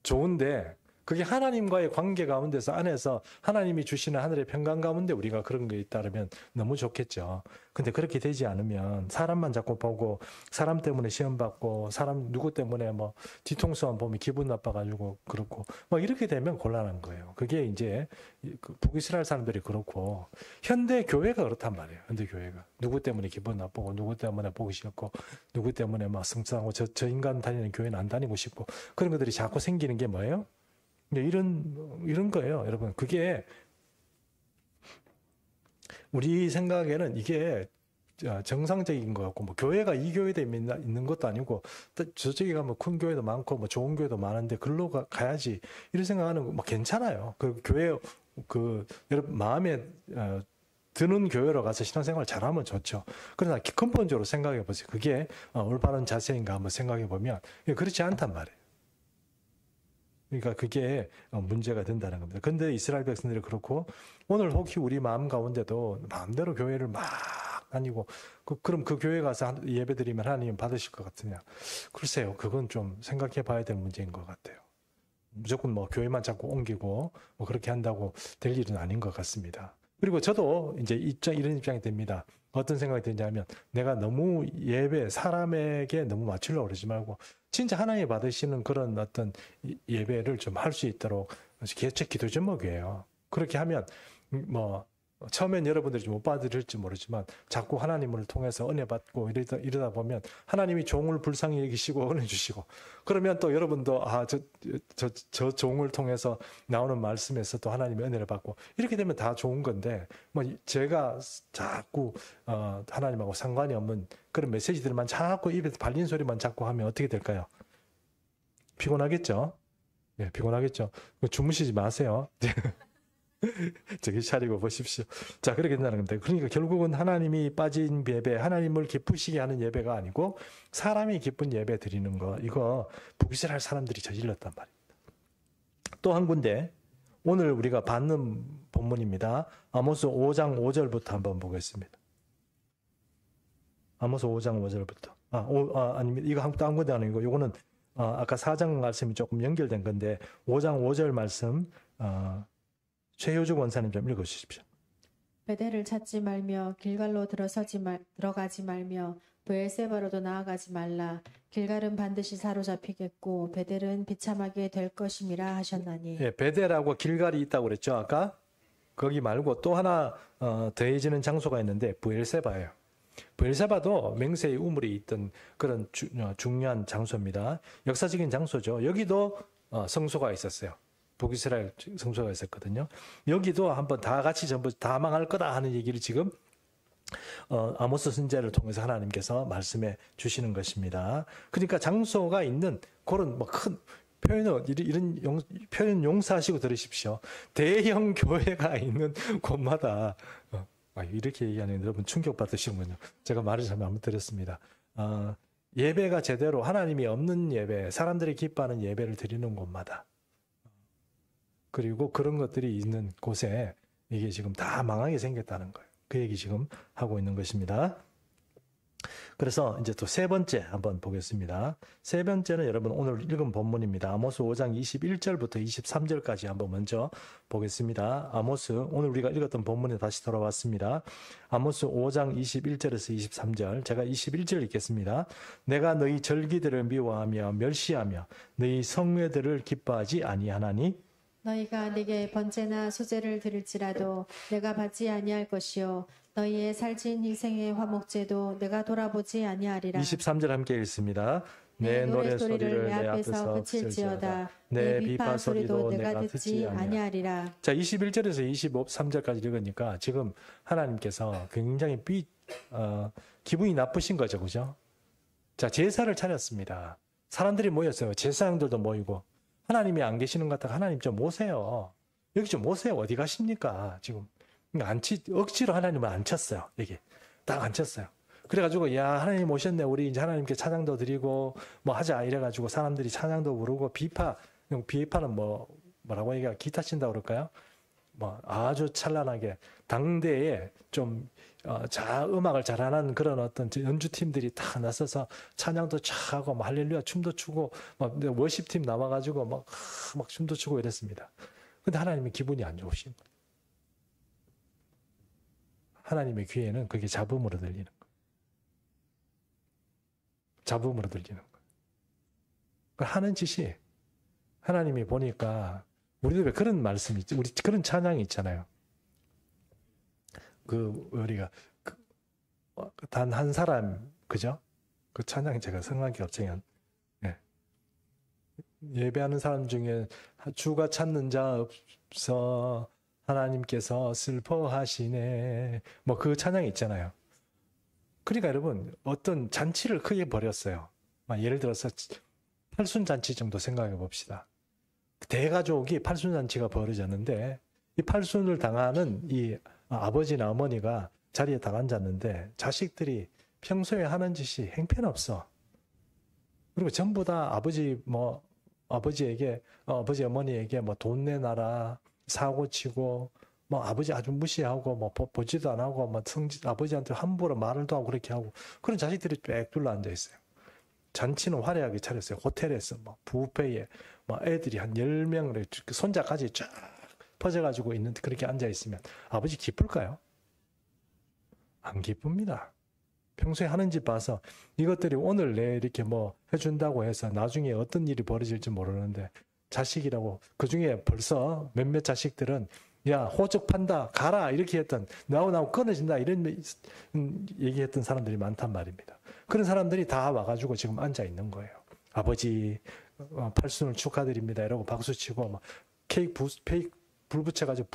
좋은데 그게 하나님과의 관계 가운데서 안에서 하나님이 주시는 하늘의 평강 가운데 우리가 그런 게 따르면 너무 좋겠죠. 근데 그렇게 되지 않으면 사람만 자꾸 보고 사람 때문에 시험 받고 사람 누구 때문에 뭐 뒤통수만 보면 기분 나빠가지고 그렇고 막 이렇게 되면 곤란한 거예요. 그게 이제 북이스라엘 사람들이 그렇고 현대 교회가 그렇단 말이에요. 현대 교회가 누구 때문에 기분 나쁘고 누구 때문에 보기 싫고 누구 때문에 막 성장하고 저 인간 다니는 교회는 안 다니고 싶고 그런 것들이 자꾸 생기는 게 뭐예요? 이런 거예요, 여러분. 그게 우리 생각에는 이게 정상적인 것 같고, 뭐 교회가 이 교회에 있는 것도 아니고, 저쪽에 가면 큰 교회도 많고, 뭐 좋은 교회도 많은데 글로 가야지 이런 생각하는 거 뭐 괜찮아요. 그 교회 여러분 마음에 드는 교회로 가서 신앙생활 잘하면 좋죠. 그러나 근본적으로 생각해 보세요. 그게 올바른 자세인가 한번 생각해 보면 그렇지 않단 말이에요. 그러니까 그게 문제가 된다는 겁니다. 근데 이스라엘 백성들이 그렇고 오늘 혹시 우리 마음 가운데도 마음대로 교회를 막 다니고 그럼 그 교회 가서 예배 드리면 하나님 받으실 것 같으냐? 글쎄요. 그건 좀 생각해 봐야 될 문제인 것 같아요. 무조건 뭐 교회만 자꾸 옮기고 뭐 그렇게 한다고 될 일은 아닌 것 같습니다. 그리고 저도 이제 이런 입장이 됩니다. 어떤 생각이 드냐면 내가 너무 사람에게 너무 맞추려고 그러지 말고 진짜 하나님이 받으시는 그런 어떤 예배를 좀 할 수 있도록 개척 기도 제목이에요. 그렇게 하면 뭐 처음엔 여러분들이 못 받으실지 모르지만 자꾸 하나님을 통해서 은혜 받고 이러다 보면 하나님이 종을 불쌍히 여기시고 은혜 주시고 그러면 또 여러분도 저 종을 통해서 나오는 말씀에서 또 하나님의 은혜를 받고 이렇게 되면 다 좋은 건데 뭐 제가 자꾸 하나님하고 상관이 없는 그런 메시지들만 자꾸 입에서 발린 소리만 자꾸 하면 어떻게 될까요? 피곤하겠죠? 네, 피곤하겠죠. 주무시지 마세요. 저기 차리고 보십시오. 자, 그렇게 된다는 겁니다. 그러니까 결국은 하나님이 빠진 예배, 하나님을 기쁘시게 하는 예배가 아니고 사람이 기쁜 예배 드리는 거, 이거 북이스라엘 사람들이 저질렀단 말입니다. 또 한 군데, 오늘 우리가 받는 본문입니다. 아모스 5장 5절부터 한번 보겠습니다. 아모스 5장 5절부터. 아닙니다. 이거 한 군데 아니고, 이거는 아까 4장 말씀이 조금 연결된 건데, 5장 5절 말씀, 최효주 원사님 좀 읽어주십시오. 베델을 찾지 말며 길갈로 들어가지 말며 브엘세바로도 나아가지 말라. 길갈은 반드시 사로잡히겠고 베델은 비참하게 될 것임이라 하셨나니. 예, 베델하고 길갈이 있다고 그랬죠 아까? 거기 말고 또 하나 더해지는 장소가 있는데 브엘세바예요. 브엘세바도 맹세의 우물이 있던 그런 중요한 장소입니다. 역사적인 장소죠. 여기도 성소가 있었어요. 북이스라엘 성소가 있었거든요. 여기도 한번 다 같이 전부 다 망할 거다 하는 얘기를 지금 아모스 선지자를 통해서 하나님께서 말씀해 주시는 것입니다. 그러니까 장소가 있는 그런 뭐 큰 표현은 이런 표현 용서하시고 들으십시오. 대형 교회가 있는 곳마다 이렇게 얘기하는 여러분 충격 받으시는군요. 제가 말을 잘못 드렸습니다. 예배가 제대로 하나님이 없는 예배, 사람들이 기뻐하는 예배를 드리는 곳마다 그리고 그런 것들이 있는 곳에 이게 지금 다 망하게 생겼다는 거예요. 그 얘기 지금 하고 있는 것입니다. 그래서 이제 또 세 번째 한번 보겠습니다. 세 번째는 여러분 오늘 읽은 본문입니다. 아모스 5장 21절부터 23절까지 한번 먼저 보겠습니다. 아모스 오늘 우리가 읽었던 본문에 다시 돌아왔습니다. 아모스 5장 21절에서 23절 제가 21절 읽겠습니다. 내가 너희 절기들을 미워하며 멸시하며 너희 성회들을 기뻐하지 아니하나니 너희가 내게 번제나 수제를 드릴지라도 내가 받지 아니할 것이요 너희의 살찐 희생의 화목제도 내가 돌아보지 아니하리라. 23절 함께 읽습니다. 내 노래소리를 내 앞에서 그칠지어다. 내 비파 소리도 내가 듣지 아니하리라. 자, 21절에서 23절까지 읽으니까 지금 하나님께서 굉장히 기분이 나쁘신 거죠. 그죠? 자, 제사를 차렸습니다. 사람들이 모였어요. 제사장들도 모이고. 하나님이 안 계시는 것 같다가 하나님 좀 오세요. 여기 좀 오세요. 어디 가십니까? 지금. 억지로 하나님을 앉혔어요. 여기. 딱 앉혔어요. 그래가지고, 야, 하나님 오셨네. 우리 이제 하나님께 찬양도 드리고, 뭐 하자. 이래가지고 사람들이 찬양도 부르고, 비파는 뭐라고 얘기해요? 기타 친다고 그럴까요? 뭐 아주 찬란하게 당대에 좀 음악을 잘하는 그런 어떤 연주팀들이 다 나서서 찬양도 쫙 하고 막 할렐루야 춤도 추고 막 워십팀 나와가지고 막 춤도 추고 이랬습니다. 근데 하나님의 기분이 안 좋으신 거예요. 하나님의 귀에는 그게 잡음으로 들리는 거예요. 잡음으로 들리는 거예요. 하는 짓이 하나님이 보니까 우리도 왜 그런 말씀이 있지? 우리 그런 찬양이 있잖아요. 우리가 단 한 사람, 그죠? 그 찬양이 제가 생각이 갑자기 예배하는 사람 중에 주가 찾는 자 없어 하나님께서 슬퍼하시네. 뭐 그 찬양이 있잖아요. 그러니까 여러분 어떤 잔치를 크게 벌였어요. 예를 들어서 팔순잔치 정도 생각해 봅시다. 대가족이 팔순잔치가 벌어졌는데 이 팔순을 당하는 이 아버지나 어머니가 자리에 딱 앉았는데 자식들이 평소에 하는 짓이 형편없어. 그리고 전부 다 아버지에게 아버지 어머니에게 뭐 돈 내놔라 사고치고 뭐 아버지 아주 무시하고 뭐 보지도 안 하고 뭐 아버지한테 함부로 말도 하고 그렇게 하고 그런 자식들이 빽 둘러 앉아 있어요. 잔치는 화려하게 차렸어요. 호텔에서 뭐 뷔페에 뭐 애들이 한 10명 손자까지 쫙 퍼져가지고 있는데 그렇게 앉아 있으면 아버지 기쁠까요? 안 기쁩니다. 평소에 하는 짓 봐서 이것들이 오늘 내 이렇게 뭐 해준다고 해서 나중에 어떤 일이 벌어질지 모르는데 자식이라고 그중에 벌써 몇몇 자식들은 야 호적 판다 가라 이렇게 했던 나하고 끊어진다 이런 얘기했던 사람들이 많단 말입니다. 그런 사람들이 다 와가지고 지금 앉아 있는 거예요. 아버지 팔순을 축하드립니다 이러고 박수치고 막 케이크 불 붙여가지고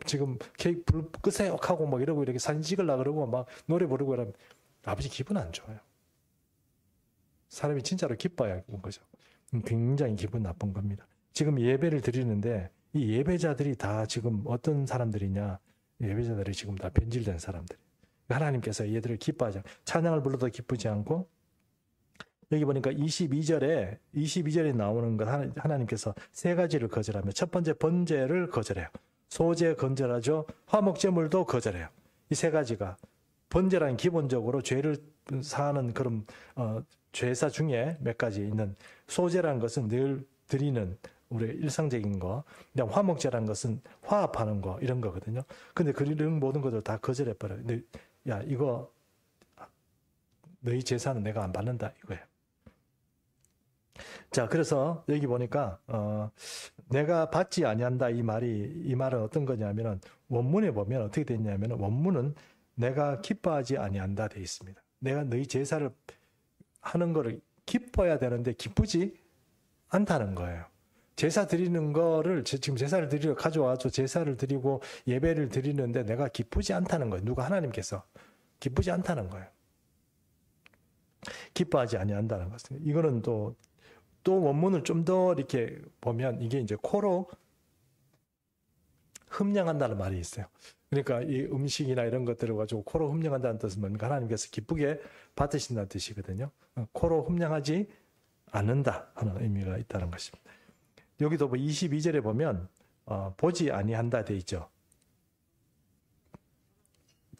지금 케이크 불 끄세요 하고 막 이러고 이렇게 사진 찍으려고 그러고 막 노래 부르고 이러면 아버지 기분 안 좋아요. 사람이 진짜로 기뻐야 하는 거죠. 굉장히 기분 나쁜 겁니다. 지금 예배를 드리는데 이 예배자들이 다 지금 어떤 사람들이냐? 예배자들이 지금 다 변질된 사람들. 하나님께서 얘들을 기뻐하지 않고 찬양을 불러도 기쁘지 않고 여기 보니까 22절에 나오는 것 하나님께서 세 가지를 거절하며 첫 번째 번제를 거절해요. 소제 거절하죠. 화목제물도 거절해요. 이 세 가지가 번제라는 기본적으로 죄를 사하는 그런 죄사 중에 몇 가지 있는 소제라는 것은 늘 드리는 우리 일상적인 거, 그냥 화목제라는 것은 화합하는 거 이런 거거든요. 근데 그런 모든 것들 다 거절해 버려요. 근데 야 이거 너희 제사는 내가 안 받는다 이거예요. 자 그래서 여기 보니까 내가 받지 아니한다 이 말은 어떤 거냐면은 원문에 보면 어떻게 돼 있냐면은 원문은 내가 기뻐하지 아니한다 돼 있습니다. 내가 너희 제사를 하는 거를 기뻐야 되는데 기쁘지 않다는 거예요. 제사 드리는 거를 지금 제사를 드리러 가져와서 제사를 드리고 예배를 드리는데 내가 기쁘지 않다는 거예요. 누가 하나님께서 기쁘지 않다는 거예요. 기뻐하지 아니한다는 것은 이거는 또 원문을 좀 더 이렇게 보면 이게 이제 코로 흠령한다는 말이 있어요. 그러니까 이 음식이나 이런 것들을 가지고 코로 흠령한다는 뜻은 뭡니까? 하나님께서 기쁘게 받으신다는 뜻이거든요. 코로 흠령하지 않는다 하는 의미가 있다는 것입니다. 여기도 22절에 보면 보지 아니한다 돼 있죠.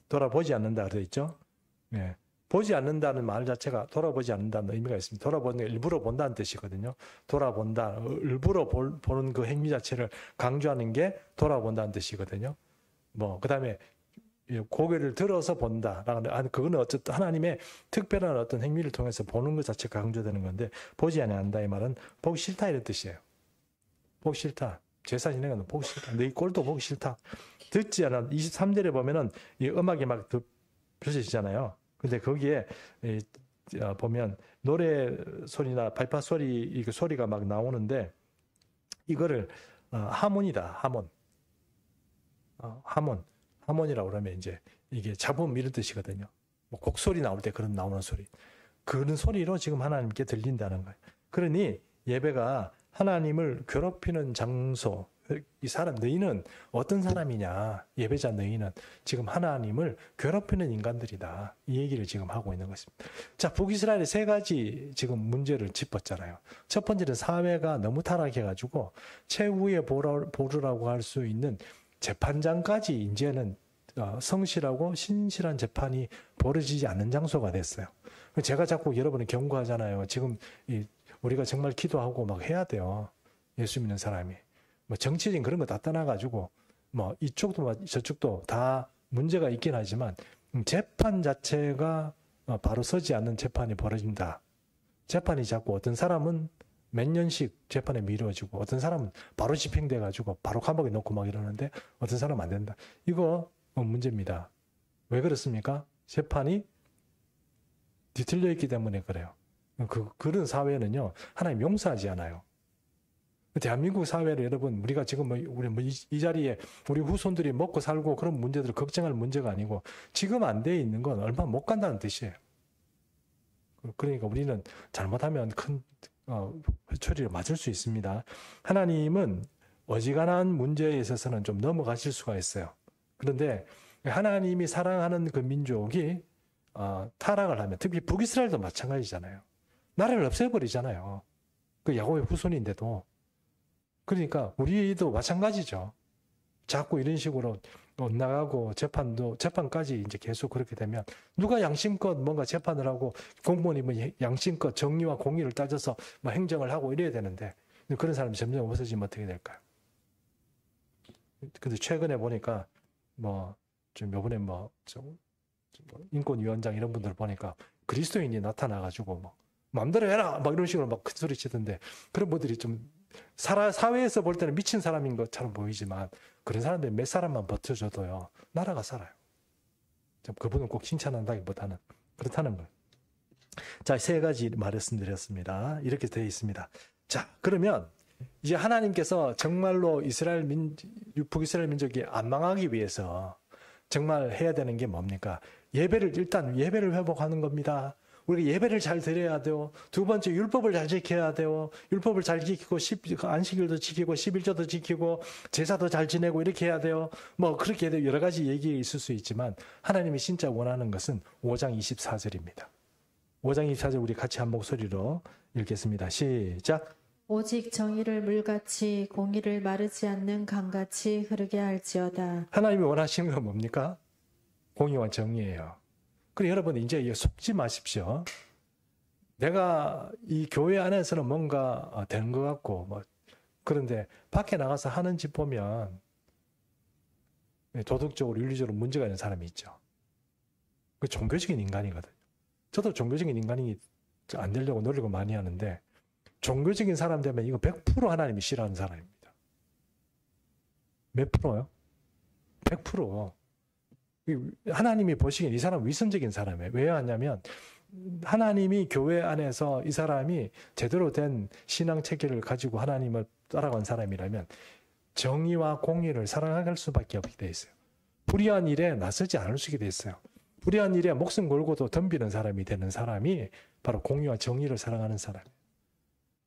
돌아보지 않는다 돼 있죠. 네. 보지 않는다는 말 자체가 돌아보지 않는다는 의미가 있습니다. 돌아보는 게 일부러 본다는 뜻이거든요. 돌아본다, 일부러 보는 그 행위 자체를 강조하는 게 돌아본다는 뜻이거든요. 뭐 그다음에 고개를 들어서 본다. 그거는 어쨌든 하나님의 특별한 어떤 행위를 통해서 보는 것 자체가 강조되는 건데, 보지 않는다 이 말은 보기 싫다 이런 뜻이에요. 보기 싫다. 제사 지내는 건 보기 싫다. 너희 꼴도 보기 싫다. 듣지 않아. 23절에 보면은 이 음악이 막 펼쳐지잖아요. 근데 거기에 보면 노래 소리나 발파 소리, 이 소리가 막 나오는데, 이거를 하몬이다. 하몬이라고 그러면 이제 이게 잡음 이런 뜻이거든요. 뭐 곡소리 나올 때 그런 나오는 소리. 그런 소리로 지금 하나님께 들린다는 거예요. 그러니 예배가 하나님을 괴롭히는 장소, 이 사람, 너희는 어떤 사람이냐, 예배자 너희는 지금 하나님을 괴롭히는 인간들이다. 이 얘기를 지금 하고 있는 것입니다. 자, 북이스라엘의 세 가지 지금 문제를 짚었잖아요. 첫 번째는 사회가 너무 타락해가지고 최후의 보루라고 할 수 있는 재판장까지 이제는 성실하고 신실한 재판이 벌어지지 않는 장소가 됐어요. 제가 자꾸 여러분을 경고하잖아요. 지금 우리가 정말 기도하고 막 해야 돼요. 예수 믿는 사람이. 뭐 정치적인 그런 거 다 떠나가지고 뭐 이쪽도 저쪽도 다 문제가 있긴 하지만 재판 자체가 바로 서지 않는 재판이 벌어진다. 재판이 자꾸 어떤 사람은 몇 년씩 재판에 미뤄지고 어떤 사람은 바로 집행돼가지고 바로 감옥에 넣고 막 이러는데 어떤 사람은 안 된다. 이거 문제입니다. 왜 그렇습니까? 재판이 뒤틀려 있기 때문에 그래요. 그런 사회는요, 하나님 용서하지 않아요. 대한민국 사회를 여러분, 우리가 지금 이 자리에 우리 후손들이 먹고 살고 그런 문제들을 걱정할 문제가 아니고 지금 안 돼 있는 건 얼마 못 간다는 뜻이에요. 그러니까 우리는 잘못하면 큰 회초리를 맞을 수 있습니다. 하나님은 어지간한 문제에 있어서는 좀 넘어가실 수가 있어요. 그런데 하나님이 사랑하는 그 민족이 타락을 하면, 특히 북이스라엘도 마찬가지잖아요. 나라를 없애버리잖아요. 그 야곱의 후손인데도. 그러니까 우리도 마찬가지죠. 자꾸 이런 식으로 엇나가고 재판까지 이제 계속 그렇게 되면 누가 양심껏 뭔가 재판을 하고 공무원이 양심껏 정의와 공의를 따져서 뭐 행정을 하고 이래야 되는데 그런 사람이 점점 없어지면 어떻게 될까요? 근데 최근에 보니까 좀 요번에 인권위원장 이런 분들 보니까 그리스도인이 나타나가지고 마음대로 해라 막 이런 식으로 막 큰 소리 치던데, 그런 분들이 좀 사회에서 볼 때는 미친 사람인 것처럼 보이지만 그런 사람들이 몇 사람만 버텨줘도요 나라가 살아요. 그분은 꼭 칭찬한다기보다는 그렇다는 거예요. 자, 세 가지 말씀드렸습니다. 이렇게 되어 있습니다. 자, 그러면 이제 하나님께서 정말로 북이스라엘 민족이 안 망하기 위해서 정말 해야 되는 게 뭡니까? 일단 예배를 회복하는 겁니다. 우리가 예배를 잘 드려야 돼요. 두 번째, 율법을 잘 지켜야 돼요. 율법을 잘 지키고 안식일도 지키고 11조도 지키고 제사도 잘 지내고 이렇게 해야 돼요. 그렇게 여러 가지 얘기 있을 수 있지만 하나님이 진짜 원하는 것은 5장 24절입니다. 5장 24절 우리 같이 한 목소리로 읽겠습니다. 시작. 오직 정의를 물같이 공의를 마르지 않는 강같이 흐르게 할지어다. 하나님이 원하시는 건 뭡니까? 공의와 정의예요. 그래, 여러분 이제 속지 마십시오. 내가 이 교회 안에서는 뭔가 되는 것 같고 그런데 밖에 나가서 하는 짓 보면 도덕적으로 윤리적으로 문제가 있는 사람이 있죠. 그 종교적인 인간이거든요. 저도 종교적인 인간이 안 되려고 노력을 많이 하는데 종교적인 사람 되면 이거 100% 하나님이 싫어하는 사람입니다. 몇 프로요? 100%. 하나님이 보시기엔 이 사람은 위선적인 사람이에요. 왜 하냐면 하나님이 교회 안에서 이 사람이 제대로 된 신앙 체계를 가지고 하나님을 따라간 사람이라면 정의와 공의를 사랑할 수밖에 없게 돼 있어요. 불의한 일에 나서지 않을 수 있게 돼 있어요. 불의한 일에 목숨 걸고도 덤비는 사람이 되는 사람이 바로 공의와 정의를 사랑하는 사람이에요.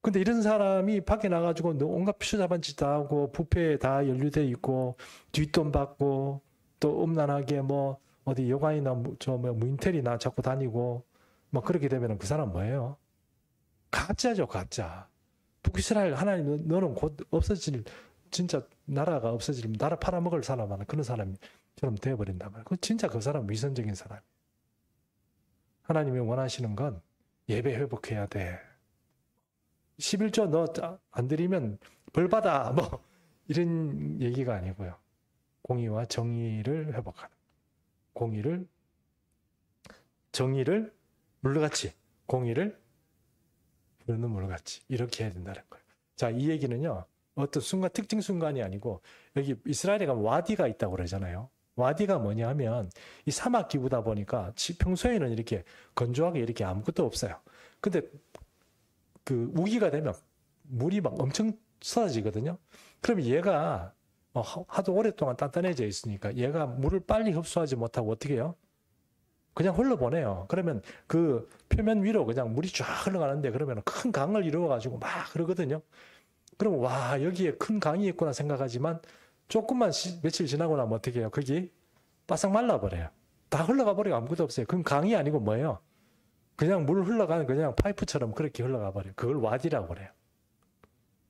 근데 이런 사람이 밖에 나가지고 온갖 피수잡은 짓 다 하고 부패에 다 연루돼 있고 뒷돈 받고 또 음란하게 어디 여관이나 무인텔이나 자꾸 다니고 그렇게 되면 그 사람 뭐예요? 가짜죠, 가짜. 북이스라엘 하나님 너는 곧 진짜 나라가 없어질, 나라 팔아먹을 사람 하나 그런 사람처럼 되어버린단 말이에요. 진짜 그 사람 위선적인 사람. 하나님이 원하시는 건 예배 회복해야 돼. 11조 너 안 드리면 벌 받아. 뭐 이런 얘기가 아니고요. 공의와 정의를 회복하는. 정의를 물같이, 공의를 흐르는 물같이 이렇게 해야 된다는 거예요. 자, 이 얘기는요. 어떤 순간, 특정 순간이 아니고 여기 이스라엘에 가면 와디가 있다고 그러잖아요. 와디가 뭐냐 하면 이 사막 기후다 보니까 평소에는 이렇게 건조하게 이렇게 아무것도 없어요. 근데 그 우기가 되면 물이 막 엄청 쏟아지거든요. 그럼 얘가 하도 오랫동안 단단해져 있으니까 얘가 물을 빨리 흡수하지 못하고 어떻게 해요? 그냥 흘러보내요. 그러면 그 표면 위로 그냥 물이 쫙 흘러가는데 그러면 큰 강을 이루어가지고 막 그러거든요. 그럼 와, 여기에 큰 강이 있구나 생각하지만 조금만 며칠 지나고 나면 어떻게 해요? 거기 바싹 말라버려요. 다 흘러가 버리고 아무것도 없어요. 그럼 강이 아니고 뭐예요? 그냥 물 흘러가는 그냥 파이프처럼 그렇게 흘러가 버려요. 그걸 와디라고 그래요.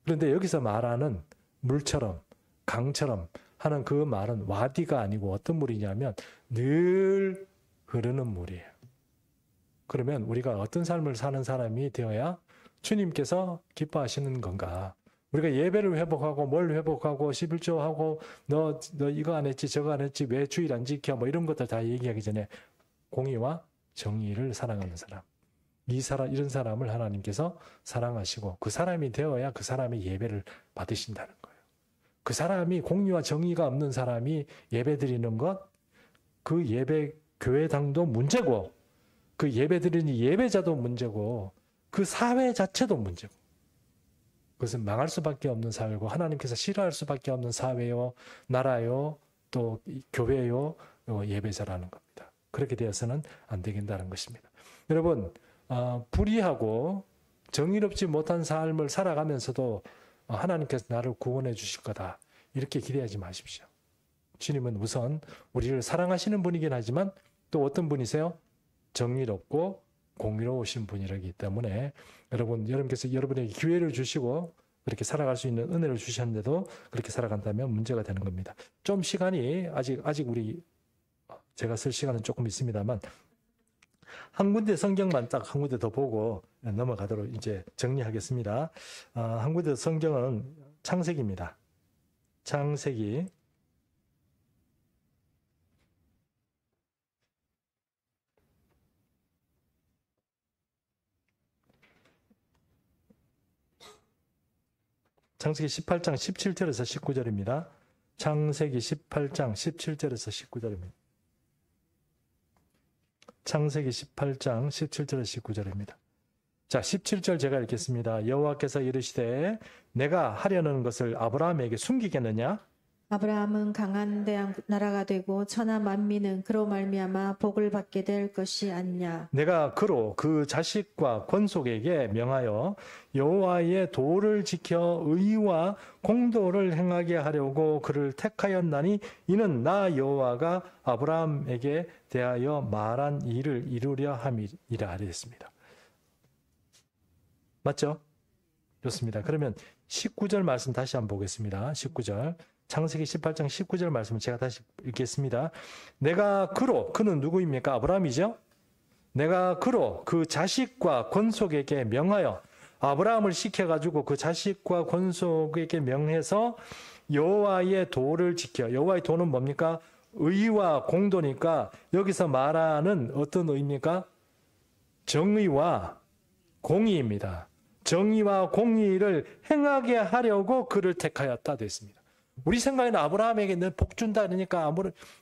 그런데 여기서 말하는 물처럼 강처럼 하는 그 말은 와디가 아니고 어떤 물이냐면 늘 흐르는 물이에요. 그러면 우리가 어떤 삶을 사는 사람이 되어야 주님께서 기뻐하시는 건가? 우리가 예배를 회복하고 뭘 회복하고 11조 하고 너 이거 안 했지 저거 안 했지 왜 주일 안 지켜 뭐 이런 것들 다 얘기하기 전에 공의와 정의를 사랑하는 사람. 이런 사람을 하나님께서 사랑하시고 그 사람이 되어야 그 사람이 예배를 받으신다는 거예요. 그 사람이 공의와 정의가 없는 사람이 예배 드리는 것, 그 예배 교회당도 문제고 그 예배 드리는 예배자도 문제고 그 사회 자체도 문제고 그것은 망할 수밖에 없는 사회고 하나님께서 싫어할 수밖에 없는 사회요, 나라요, 또 교회요, 예배자라는 겁니다. 그렇게 되어서는 안 되겠다는 것입니다. 여러분, 불의하고 정의롭지 못한 삶을 살아가면서도 하나님께서 나를 구원해 주실 거다. 이렇게 기대하지 마십시오. 주님은 우선 우리를 사랑하시는 분이긴 하지만 또 어떤 분이세요? 정의롭고 공의로우신 분이라기 때문에 여러분께서 여러분에게 기회를 주시고 그렇게 살아갈 수 있는 은혜를 주셨는데도 그렇게 살아간다면 문제가 되는 겁니다. 좀 시간이 아직 우리 제가 쓸 시간은 조금 있습니다만 한 군데 성경만 딱 한 군데 더 보고 넘어가도록 이제 정리하겠습니다. 한 군데 성경은 창세기입니다. 창세기 18장 17절에서 19절입니다. 창세기 18장 17절에서 19절입니다. 창세기 18장 17절에서 19절입니다. 자, 17절 제가 읽겠습니다. 여호와께서 이르시되 내가 하려는 것을 아브라함에게 숨기겠느냐? 아브라함은 강한 나라가 되고 천하 만민은 그로 말미암아 복을 받게 될 것이 아니냐. 내가 그로 그 자식과 권속에게 명하여 여호와의 도를 지켜 의와 공도를 행하게 하려고 그를 택하였나니 이는 나 여호와가 아브라함에게 대하여 말한 일을 이루려 함이라 하였습니다. 맞죠? 좋습니다. 그러면 19절 말씀 다시 한번 보겠습니다. 19절. 창세기 18장 19절 말씀을 제가 다시 읽겠습니다. 내가 그는 누구입니까? 아브라함이죠? 내가 그 자식과 권속에게 명하여 아브라함을 시켜가지고 그 자식과 권속에게 명해서 여호와의 도를 지켜. 여호와의 도는 뭡니까? 의와 공도니까 여기서 말하는 어떤 의입니까? 정의와 공의입니다. 정의와 공의를 행하게 하려고 그를 택하였다 됐습니다. 우리 생각에는 아브라함에게는 복 준다 그러니까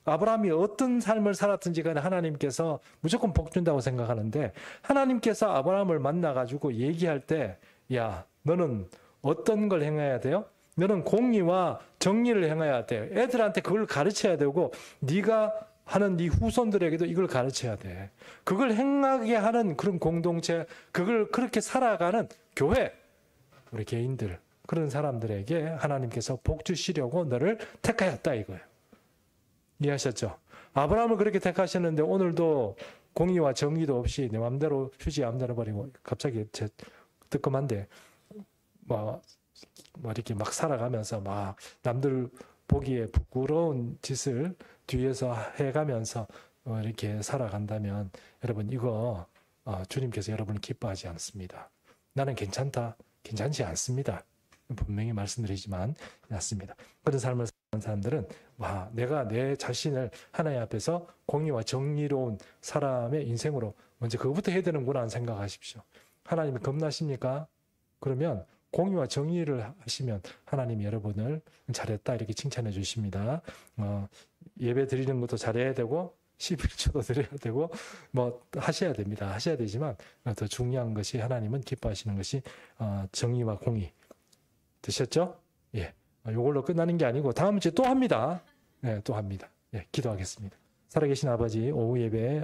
아브라함이 어떤 삶을 살았든지 간에 하나님께서 무조건 복 준다고 생각하는데 하나님께서 아브라함을 만나가지고 얘기할 때 야, 너는 어떤 걸 행해야 돼요? 너는 공의와 정의를 행해야 돼. 애들한테 그걸 가르쳐야 되고 네가 하는 네 후손들에게도 이걸 가르쳐야 돼. 그걸 행하게 하는 그런 공동체, 그걸 그렇게 살아가는 교회, 우리 개인들 그런 사람들에게 하나님께서 복 주시려고 너를 택하였다 이거예요. 이해하셨죠? 아브라함을 그렇게 택하셨는데 오늘도 공의와 정의도 없이 내 마음대로 휴지 마음대로 버리고 갑자기 뜨끔한데 뭐 이렇게 막 살아가면서 막 남들 보기에 부끄러운 짓을 뒤에서 해가면서 이렇게 살아간다면 여러분 이거 주님께서 여러분을 기뻐하지 않습니다. 나는 괜찮다, 괜찮지 않습니다. 분명히 말씀드리지만 않습니다. 그런 삶을 사는 사람들은 와, 내가 내 자신을 하나님 앞에서 공의와 정의로운 사람의 인생으로 먼저 그것부터 해야 되는구나 생각하십시오. 하나님이 겁나십니까? 그러면 공의와 정의를 하시면 하나님이 여러분을 잘했다 이렇게 칭찬해 주십니다. 예배 드리는 것도 잘해야 되고 11조도 드려야 되고 뭐 하셔야 됩니다. 하셔야 되지만 더 중요한 것이 하나님은 기뻐하시는 것이 정의와 공의. 되셨죠? 예. 이걸로 끝나는 게 아니고 다음 주에 또 합니다. 예, 또 합니다. 예, 기도하겠습니다. 살아계신 아버지, 오후 예배에